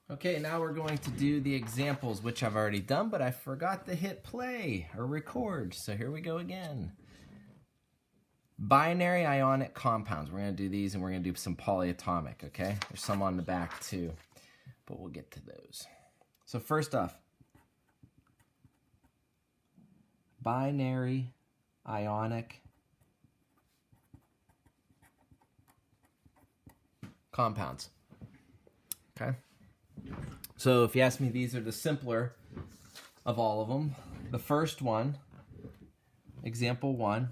Okay, now we're going to do the examples, which I've already done, but I forgot to hit play or record. So here we go again. Binary ionic compounds. We're going to do these and we're going to do some polyatomic, okay? There's some on the back too, but we'll get to those. So first off, binary ionic compounds, okay? So if you ask me, these are the simpler of all of them. The first one, example 1,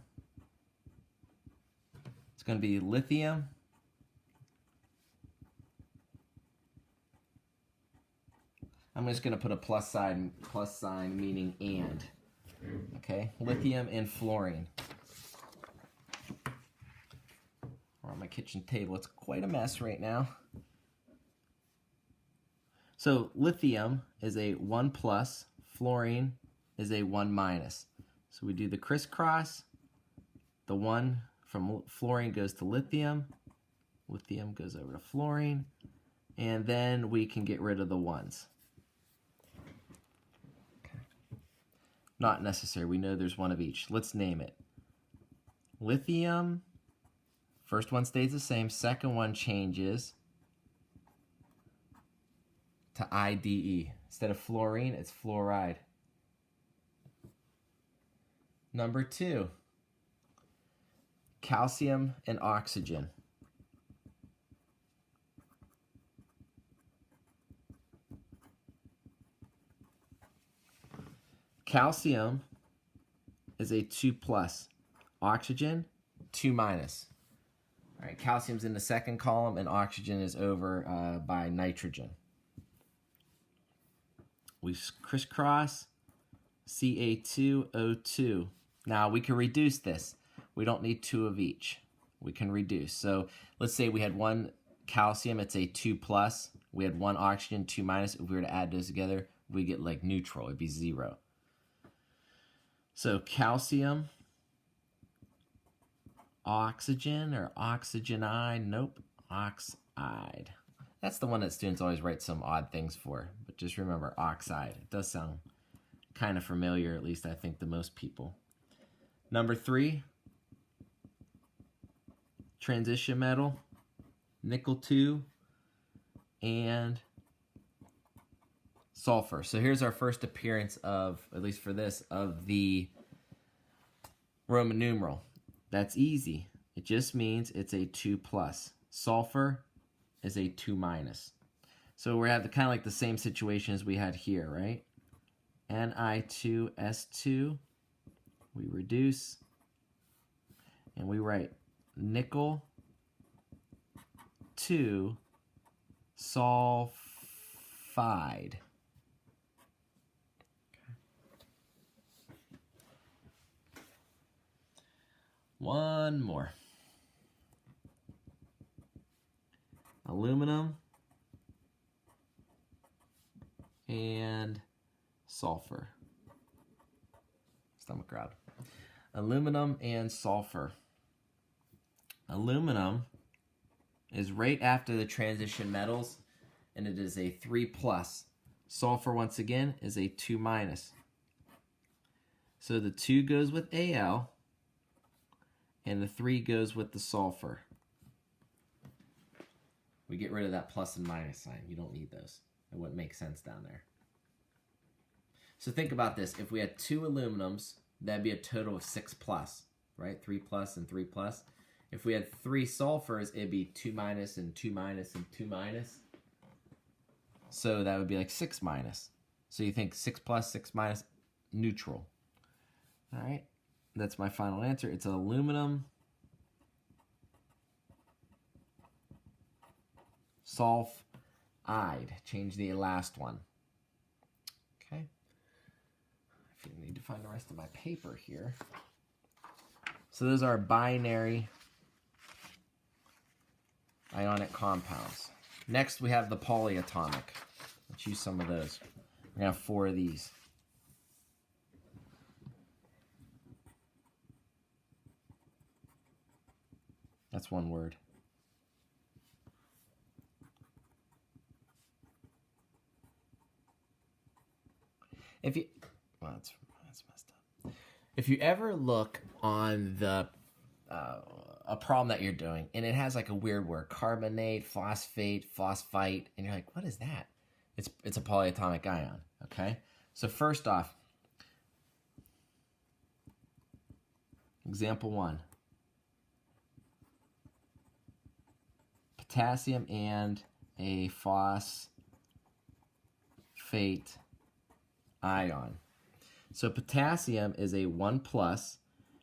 it's going to be lithium I'm just going to put a plus sign meaning and. Okay, lithium and fluorine. We're on my kitchen table. It's quite a mess right now. So lithium is a 1 plus, fluorine is a 1 minus. So we do the crisscross. The 1 from fluorine goes to lithium. Lithium goes over to fluorine. And then we can get rid of the 1s. Okay. Not necessary. We know there's 1 of each. Let's name it. Lithium. First one stays the same. Second one changes to IDE. Instead of fluorine, it's fluoride. Number 2, calcium and oxygen. Calcium is a 2 plus. Oxygen, 2 minus. All right, calcium's in the second column and oxygen is over by nitrogen. We crisscross, Ca2O2. Now we can reduce this. We don't need 2 of each. We can reduce. So let's say we had 1 calcium, it's a 2 plus. We had 1 oxygen, 2 minus. If we were to add those together, we get like neutral. It'd be 0. So calcium, oxygen or oxygenide, nope, oxide. That's the one that students always write some odd things for, but just remember oxide. It does sound kind of familiar, at least I think to most people. Number 3, transition metal, nickel 2, and sulfur. So here's our first appearance of, at least for this, of the Roman numeral. That's easy. It just means it's a 2 plus. Sulfur is a 2 minus. So we have the kind of like the same situation as we had here, right? Ni2S2. We reduce. And we write nickel 2 sulfide. One more. Aluminum and sulfur. Stomach crowd. Aluminum and sulfur. Aluminum is right after the transition metals, and it is a 3 plus. Sulfur, once again, is a 2 minus. So the 2 goes with Al, and the 3 goes with the sulfur. We get rid of that plus and minus sign. You don't need those. It wouldn't make sense down there. So think about this. If we had 2 aluminums, that'd be a total of 6 plus, right? 3 plus and 3 plus. If we had 3 sulfurs, it'd be 2 minus and 2 minus and 2 minus. So that would be like 6 minus. So you think 6 plus, 6 minus, neutral. All right, that's my final answer. It's aluminum sulfide. Change the last one. Okay. I need to find the rest of my paper here. So those are binary ionic compounds. Next we have the polyatomic. Let's use some of those. We're going to have 4 of these. That's one word. If you, well, that's messed up. If you ever look on the a problem that you're doing and it has like a weird word, carbonate, phosphate, phosphite, and you're like, what is that? It's a polyatomic ion. Okay, so first off, example 1. Potassium and a phosphate ion. So potassium is a 1 plus.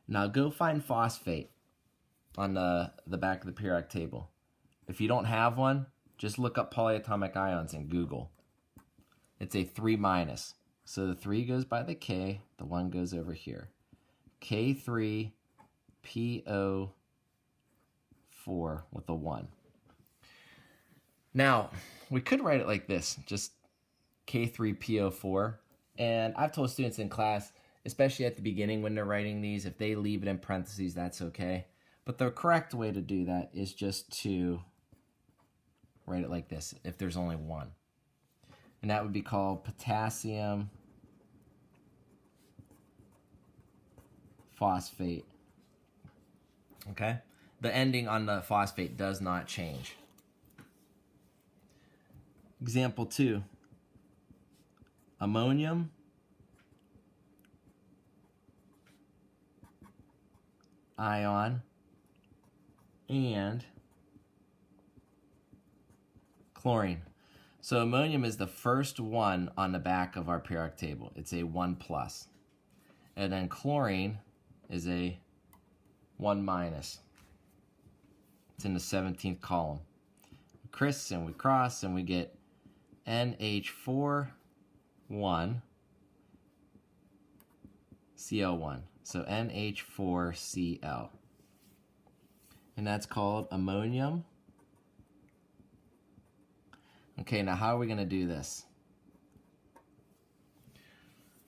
Now go find phosphate on the back of the periodic table. If you don't have one, just look up polyatomic ions in Google. It's a 3 minus. So the 3 goes by the K, the 1 goes over here. K3PO4 with a 1. Now, we could write it like this, just K3PO4. And I've told students in class, especially at the beginning when they're writing these, if they leave it in parentheses, that's okay. But the correct way to do that is just to write it like this, if there's only one. And that would be called potassium phosphate. Okay? The ending on the phosphate does not change. Example 2. Ammonium ion and chlorine. So ammonium is the first one on the back of our periodic table. It's a 1 plus. And then chlorine is a 1 minus. It's in the 17th column. And we cross and we get NH4 1 Cl1. So NH4Cl. And that's called ammonium. Okay, now how are we going to do this?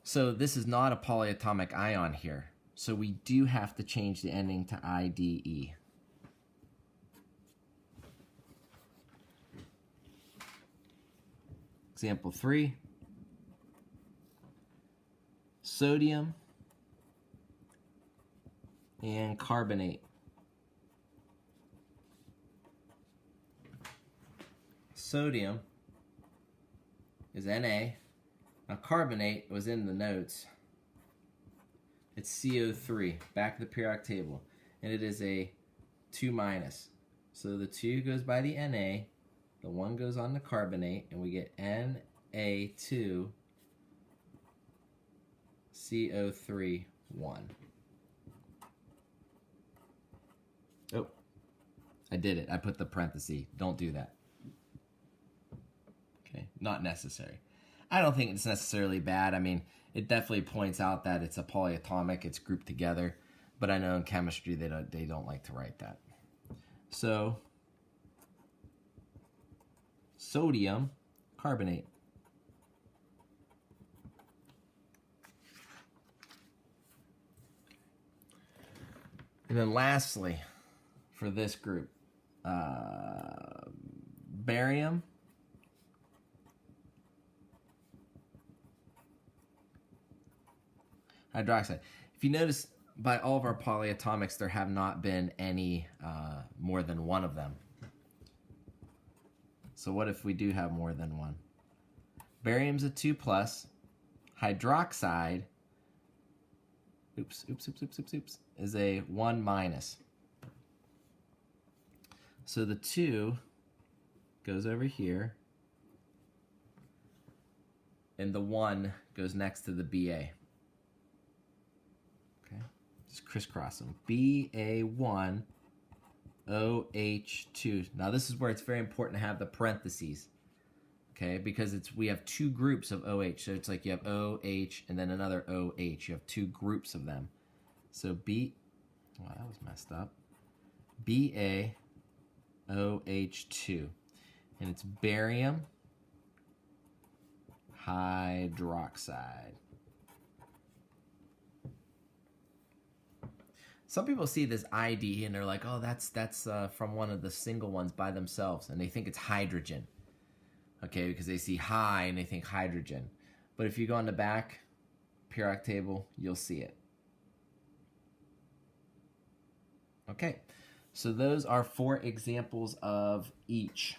So this is not a polyatomic ion here. So we do have to change the ending to IDE. Example 3. Sodium and carbonate. Sodium is Na. Now carbonate was in the notes. It's CO3, back of the periodic table. And it is a 2 minus. So the 2 goes by the Na, the 1 goes on the carbonate, and we get Na2 CO3 1. Oh, I did it. I put the parenthesis. Don't do that. Okay, not necessary. I don't think it's necessarily bad. I mean, it definitely points out that it's a polyatomic. It's grouped together. But I know in chemistry they don't like to write that. So, sodium carbonate. And then lastly, for this group, barium hydroxide. If you notice, by all of our polyatomics, there have not been any more than one of them. So what if we do have more than one? Barium's a 2 plus. Hydroxide, oops, is a 1 minus. So the 2 goes over here, and the 1 goes next to the BA. Okay, just crisscross them. BA1 OH2. Now this is where it's very important to have the parentheses. Okay, because we have 2 groups of OH. So it's like you have OH and then another OH. You have 2 groups of them. So wow, that was messed up. BaOH2. And it's barium hydroxide. Some people see this ID and they're like, oh, that's from one of the single ones by themselves. And they think it's hydrogen. Okay, because they see high and they think hydrogen. But if you go on the back periodic table, you'll see it. Okay, so those are 4 examples of each.